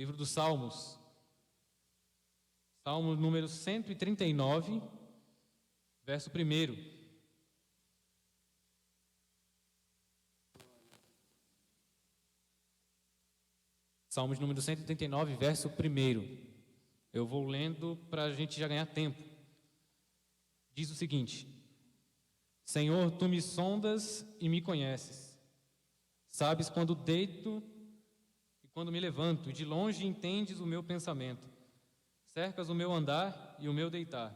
Livro dos Salmos, Salmo número 139, verso 1. Salmo de número 139, verso 1. Eu vou lendo para a gente já ganhar tempo. Diz o seguinte: Senhor, tu me sondas e me conheces. Sabes quando deito e quando me levanto, e de longe entendes o meu pensamento. Cercas o meu andar e o meu deitar.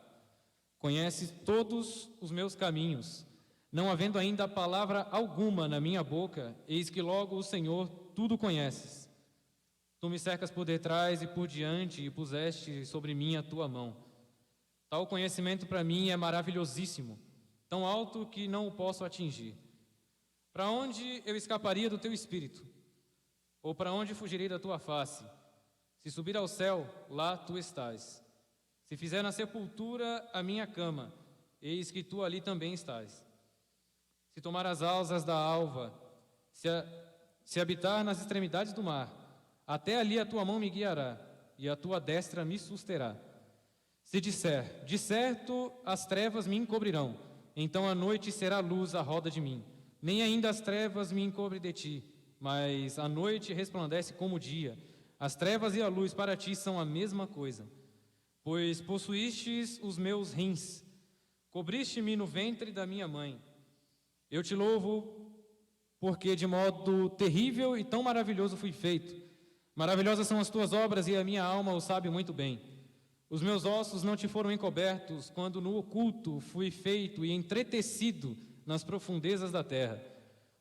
Conheces todos os meus caminhos. Não havendo ainda palavra alguma na minha boca, eis que logo o Senhor tudo conheces. Tu me cercas por detrás e por diante e puseste sobre mim a tua mão. Tal conhecimento para mim é maravilhosíssimo, tão alto que não o posso atingir. Para onde eu escaparia do teu espírito? Ou para onde fugirei da tua face? Se subir ao céu, lá tu estás. Se fizer na sepultura a minha cama, eis que tu ali também estás. Se tomar as asas da alva, se habitar nas extremidades do mar, até ali a tua mão me guiará, e a tua destra me susterá. Se disser, de certo as trevas me encobrirão, então a noite será luz à roda de mim. Nem ainda as trevas me encobrem de ti, mas a noite resplandece como o dia. As trevas e a luz para ti são a mesma coisa. Pois possuístes os meus rins, cobriste-me no ventre da minha mãe. Eu te louvo, porque de modo terrível e tão maravilhoso fui feito. Maravilhosas são as tuas obras e a minha alma o sabe muito bem. Os meus ossos não te foram encobertos, quando no oculto fui feito e entretecido nas profundezas da terra.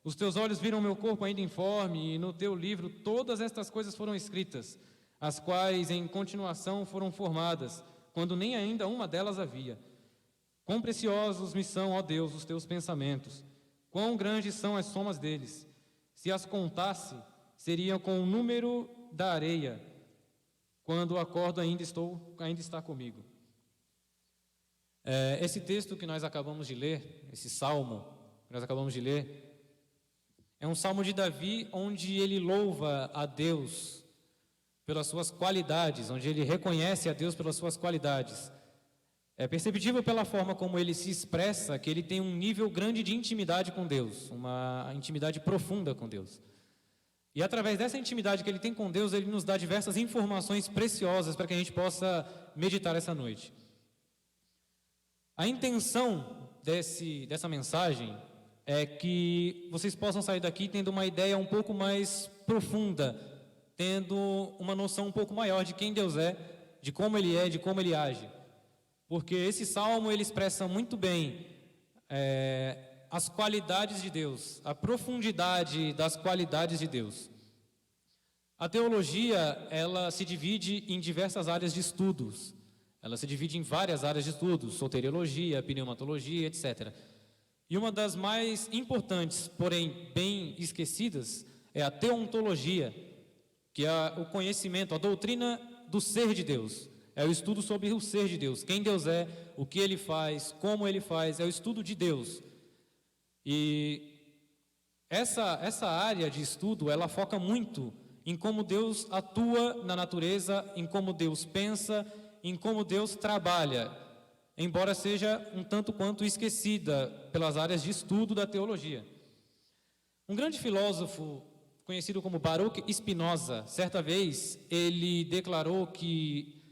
Os teus olhos viram meu corpo ainda informe, e no teu livro todas estas coisas foram escritas, as quais em continuação foram formadas, quando nem ainda uma delas havia. Quão preciosos me são, ó Deus, os teus pensamentos, quão grandes são as somas deles. Se as contasse, seriam com o número da areia. Quando acordo ainda está comigo. Esse texto que nós acabamos de ler, esse salmo que nós acabamos de ler, é um salmo de Davi onde ele louva a Deus pelas suas qualidades, onde ele reconhece a Deus pelas suas qualidades. É perceptível pela forma como ele se expressa que ele tem um nível grande de intimidade com Deus, uma intimidade profunda com Deus. E através dessa intimidade que ele tem com Deus, ele nos dá diversas informações preciosas para que a gente possa meditar essa noite. A intenção dessa mensagem é que vocês possam sair daqui tendo uma ideia um pouco mais profunda, tendo uma noção um pouco maior de quem Deus é, de como Ele age. Porque esse salmo ele expressa muito bem as qualidades de Deus, a profundidade das qualidades de Deus. A teologia, ela se divide em diversas áreas de estudos. Ela se divide em várias áreas de estudos, soteriologia, pneumatologia, etc. E uma das mais importantes, porém bem esquecidas, é a teontologia, que é o conhecimento, a doutrina do ser de Deus. É o estudo sobre o ser de Deus, quem Deus é, o que Ele faz, como Ele faz, é o estudo de Deus. E essa área de estudo, ela foca muito em como Deus atua na natureza, em como Deus pensa, em como Deus trabalha, embora seja um tanto quanto esquecida pelas áreas de estudo da teologia. Um grande filósofo, conhecido como Baruch Spinoza, certa vez, ele declarou que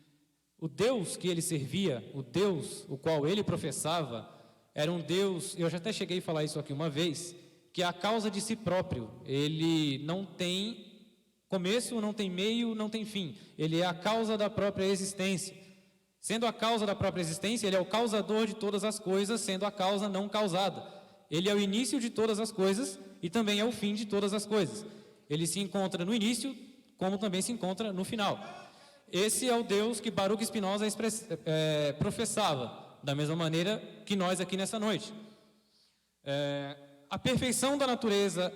o Deus que ele servia, o Deus o qual ele professava, era um Deus, eu já até cheguei a falar isso aqui uma vez, que é a causa de si próprio. Ele não tem começo, não tem meio, não tem fim. Ele é a causa da própria existência. Sendo a causa da própria existência, ele é o causador de todas as coisas, sendo a causa não causada. Ele é o início de todas as coisas e também é o fim de todas as coisas. Ele se encontra no início, como também se encontra no final. Esse é o Deus que Baruch Spinoza professava, da mesma maneira que nós aqui nessa noite. A perfeição da natureza,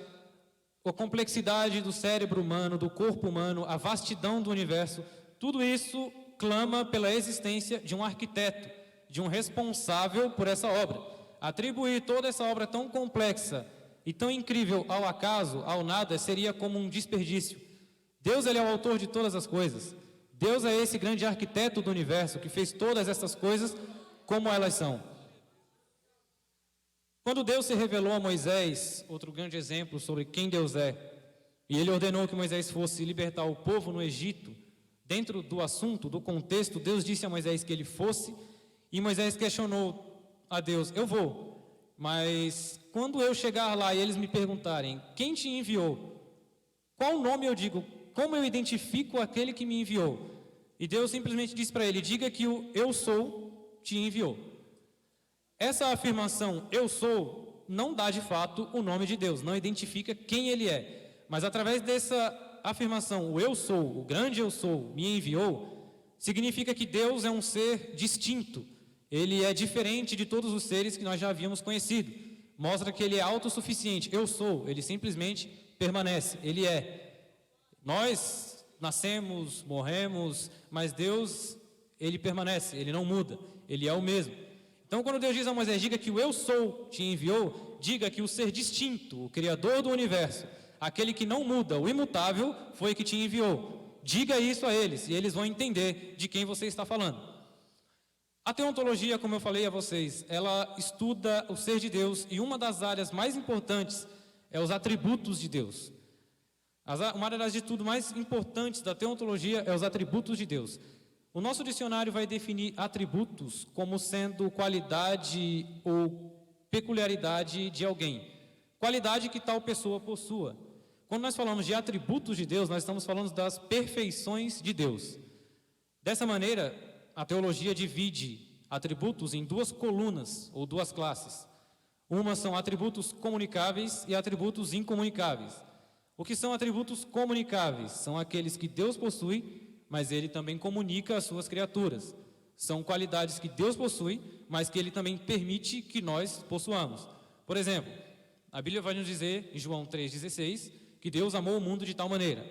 a complexidade do cérebro humano, do corpo humano, a vastidão do universo, tudo isso clama pela existência de um arquiteto, de um responsável por essa obra. Atribuir toda essa obra tão complexa e tão incrível ao acaso, ao nada, seria como um desperdício. Deus, ele é o autor de todas as coisas. Deus é esse grande arquiteto do universo que fez todas essas coisas como elas são. Quando Deus se revelou a Moisés, outro grande exemplo sobre quem Deus é, e ele ordenou que Moisés fosse libertar o povo no Egito, dentro do assunto, do contexto, Deus disse a Moisés que ele fosse, e Moisés questionou a Deus: eu vou, mas quando eu chegar lá e eles me perguntarem, quem te enviou? Qual nome eu digo? Como eu identifico aquele que me enviou? E Deus simplesmente disse para ele: diga que o eu sou te enviou. Essa afirmação, eu sou, não dá de fato o nome de Deus, não identifica quem ele é. Mas através dessa afirmação, o eu sou, o grande eu sou, me enviou, significa que Deus é um ser distinto. Ele é diferente de todos os seres que nós já havíamos conhecido. Mostra que ele é autossuficiente. Eu sou, ele simplesmente permanece, ele é. Nós nascemos, morremos, mas Deus, ele permanece, ele não muda, ele é o mesmo. Então, quando Deus diz a Moisés: diga que o eu sou te enviou, diga que o ser distinto, o Criador do universo, aquele que não muda, o imutável, foi que te enviou. Diga isso a eles, e eles vão entender de quem você está falando. A teontologia, como eu falei a vocês, ela estuda o ser de Deus, e uma das áreas mais importantes é os atributos de Deus. Uma das de tudo mais importantes da teontologia é os atributos de Deus. O nosso dicionário vai definir atributos como sendo qualidade ou peculiaridade de alguém. Qualidade que tal pessoa possua. Quando nós falamos de atributos de Deus, nós estamos falando das perfeições de Deus. Dessa maneira, a teologia divide atributos em duas colunas ou duas classes. Uma são atributos comunicáveis e atributos incomunicáveis. O que são atributos comunicáveis? São aqueles que Deus possui, mas ele também comunica às suas criaturas. São qualidades que Deus possui, mas que ele também permite que nós possuamos. Por exemplo, a Bíblia vai nos dizer, em João 3,16, que Deus amou o mundo de tal maneira.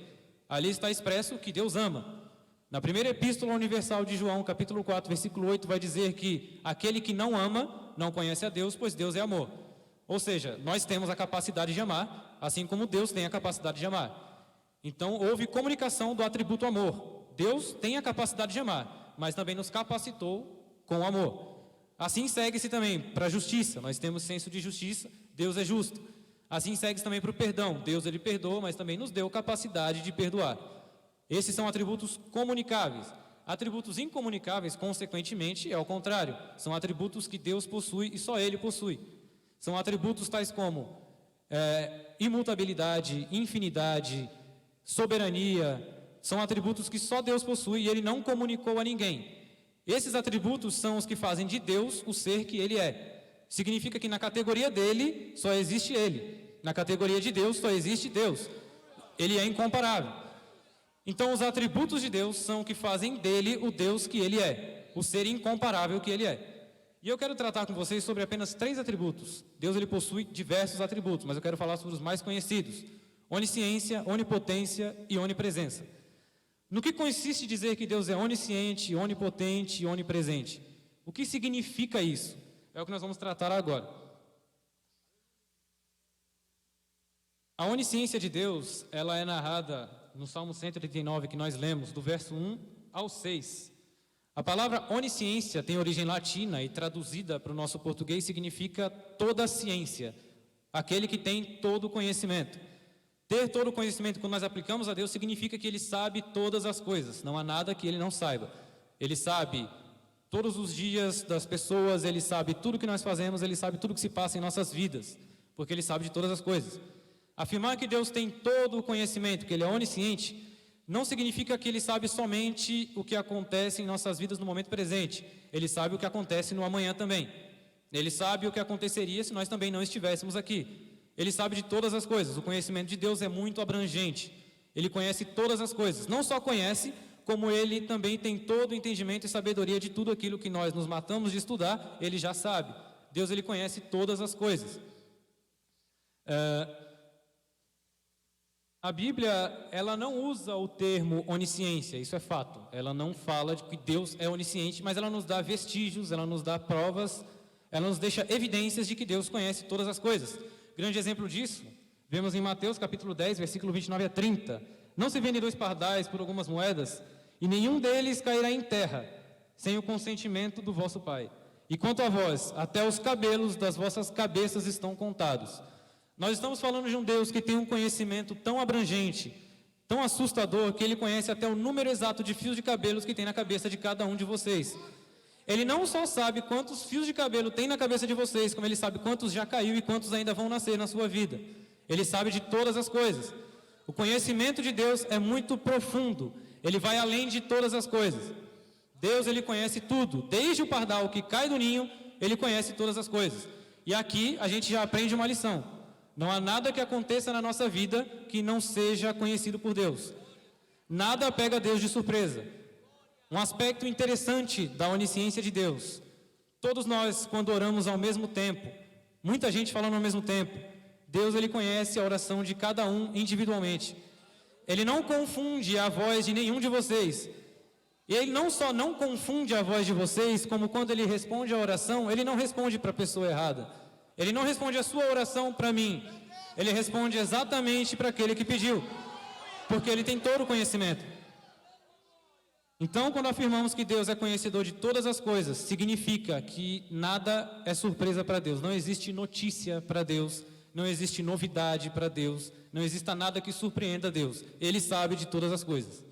Ali está expresso que Deus ama. Na primeira epístola universal de João, capítulo 4, versículo 8, vai dizer que aquele que não ama, não conhece a Deus, pois Deus é amor. Ou seja, nós temos a capacidade de amar, assim como Deus tem a capacidade de amar. Então, houve comunicação do atributo amor. Deus tem a capacidade de amar, mas também nos capacitou com o amor. Assim segue-se também para a justiça. Nós temos senso de justiça, Deus é justo. Assim segue-se também para o perdão. Deus, ele perdoa, mas também nos deu capacidade de perdoar. Esses são atributos comunicáveis. Atributos incomunicáveis, consequentemente, é ao contrário. São atributos que Deus possui e só ele possui. São atributos tais como imutabilidade, infinidade, soberania. São atributos que só Deus possui e ele não comunicou a ninguém. Esses atributos são os que fazem de Deus o ser que ele é. Significa que na categoria dele só existe ele. Na categoria de Deus só existe Deus. Ele é incomparável. Então os atributos de Deus são o que fazem dele o Deus que ele é. O ser incomparável que ele é. E eu quero tratar com vocês sobre apenas 3 atributos. Deus, ele possui diversos atributos, mas eu quero falar sobre os mais conhecidos: onisciência, onipotência e onipresença. No que consiste dizer que Deus é onisciente, onipotente e onipresente? O que significa isso? É o que nós vamos tratar agora. A onisciência de Deus, ela é narrada no Salmo 139, que nós lemos, do verso 1 ao 6. A palavra onisciência tem origem latina e traduzida para o nosso português significa toda a ciência, aquele que tem todo o conhecimento. Ter todo o conhecimento, quando nós aplicamos a Deus, significa que ele sabe todas as coisas. Não há nada que ele não saiba. Ele sabe todos os dias das pessoas, ele sabe tudo que nós fazemos, ele sabe tudo que se passa em nossas vidas, porque ele sabe de todas as coisas. Afirmar que Deus tem todo o conhecimento, que ele é onisciente, não significa que ele sabe somente o que acontece em nossas vidas no momento presente. Ele sabe o que acontece no amanhã também. Ele sabe o que aconteceria se nós também não estivéssemos aqui. Ele sabe de todas as coisas. O conhecimento de Deus é muito abrangente. Ele conhece todas as coisas. Não só conhece, como ele também tem todo o entendimento e sabedoria de tudo aquilo que nós nos matamos de estudar, ele já sabe. Deus, ele conhece todas as coisas. A Bíblia, ela não usa o termo onisciência, isso é fato. Ela não fala de que Deus é onisciente, mas ela nos dá vestígios, ela nos dá provas, ela nos deixa evidências de que Deus conhece todas as coisas. Grande exemplo disso, vemos em Mateus capítulo 10, versículo 29 a 30. Não se vendem 2 pardais por algumas moedas, e nenhum deles cairá em terra, sem o consentimento do vosso Pai. E quanto a vós, até os cabelos das vossas cabeças estão contados. Nós estamos falando de um Deus que tem um conhecimento tão abrangente, tão assustador, que Ele conhece até o número exato de fios de cabelos que tem na cabeça de cada um de vocês. Ele não só sabe quantos fios de cabelo tem na cabeça de vocês, como Ele sabe quantos já caiu e quantos ainda vão nascer na sua vida. Ele sabe de todas as coisas. O conhecimento de Deus é muito profundo. Ele vai além de todas as coisas. Deus, Ele conhece tudo. Desde o pardal que cai do ninho, Ele conhece todas as coisas. E aqui a gente já aprende uma lição. Não há nada que aconteça na nossa vida que não seja conhecido por Deus. Nada pega Deus de surpresa. Um aspecto interessante da onisciência de Deus. Todos nós, quando oramos ao mesmo tempo, muita gente falando ao mesmo tempo, Deus, Ele conhece a oração de cada um individualmente. Ele não confunde a voz de nenhum de vocês. E Ele não só não confunde a voz de vocês, como quando Ele responde a oração, Ele não responde para a pessoa errada. Ele não responde a sua oração para mim. Ele responde exatamente para aquele que pediu. Porque Ele tem todo o conhecimento. Então, quando afirmamos que Deus é conhecedor de todas as coisas, significa que nada é surpresa para Deus. Não existe notícia para Deus, não existe novidade para Deus, não existe nada que surpreenda Deus. Ele sabe de todas as coisas.